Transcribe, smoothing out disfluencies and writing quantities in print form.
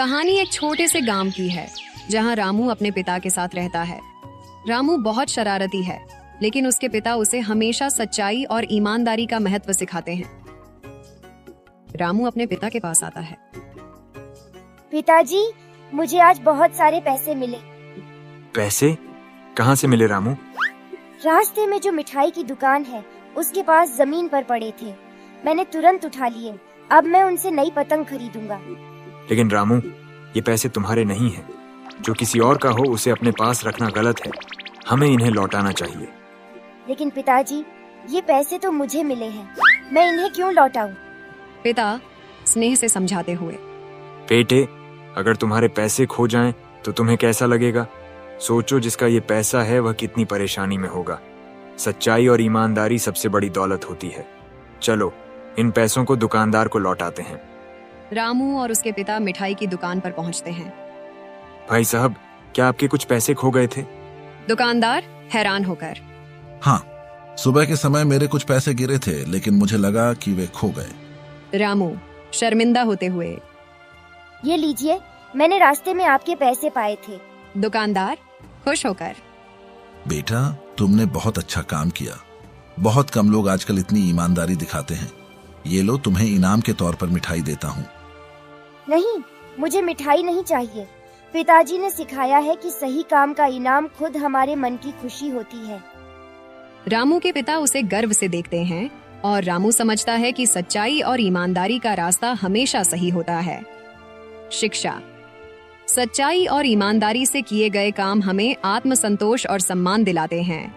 कहानी एक छोटे से गांव की है जहां रामू अपने पिता के साथ रहता है। रामू बहुत शरारती है, लेकिन उसके पिता उसे हमेशा सच्चाई और ईमानदारी का महत्व सिखाते हैं। रामू अपने पिता के पास आता है। पिताजी, मुझे आज बहुत सारे पैसे मिले। पैसे कहाँ से मिले रामू? रास्ते में जो मिठाई की दुकान है उसके पास जमीन पर पड़े थे, मैंने तुरंत उठा लिए। अब मैं उनसे नई पतंग खरीदूंगा। लेकिन रामू, ये पैसे तुम्हारे नहीं हैं। जो किसी और का हो उसे अपने पास रखना गलत है। हमें इन्हें लौटाना चाहिए। लेकिन पिताजी, ये पैसे तो मुझे मिले हैं, मैं इन्हें क्यों लौटाऊं? पिता स्नेह से समझाते हुए। बेटे, अगर तुम्हारे पैसे खो जाएं तो तुम्हें कैसा लगेगा? सोचो, जिसका ये पैसा है वह कितनी परेशानी में होगा। सच्चाई और ईमानदारी सबसे बड़ी दौलत होती है। चलो, इन पैसों को दुकानदार को लौटाते हैं। रामू और उसके पिता मिठाई की दुकान पर पहुंचते हैं। भाई साहब, क्या आपके कुछ पैसे खो गए थे? दुकानदार हैरान होकर। हाँ, सुबह के समय मेरे कुछ पैसे गिरे थे, लेकिन मुझे लगा कि वे खो गए। रामू शर्मिंदा होते हुए। ये लीजिए, मैंने रास्ते में आपके पैसे पाए थे। दुकानदार खुश होकर। बेटा, तुमने बहुत अच्छा काम किया। बहुत कम लोग आजकल इतनी ईमानदारी दिखाते हैं। ये लो, तुम्हें इनाम के तौर पर मिठाई देता हूँ। नहीं, मुझे मिठाई नहीं चाहिए। पिताजी ने सिखाया है कि सही काम का इनाम खुद हमारे मन की खुशी होती है। रामू के पिता उसे गर्व से देखते हैं और रामू समझता है कि सच्चाई और ईमानदारी का रास्ता हमेशा सही होता है। शिक्षा। सच्चाई और ईमानदारी से किए गए काम हमें आत्मसंतोष और सम्मान दिलाते हैं।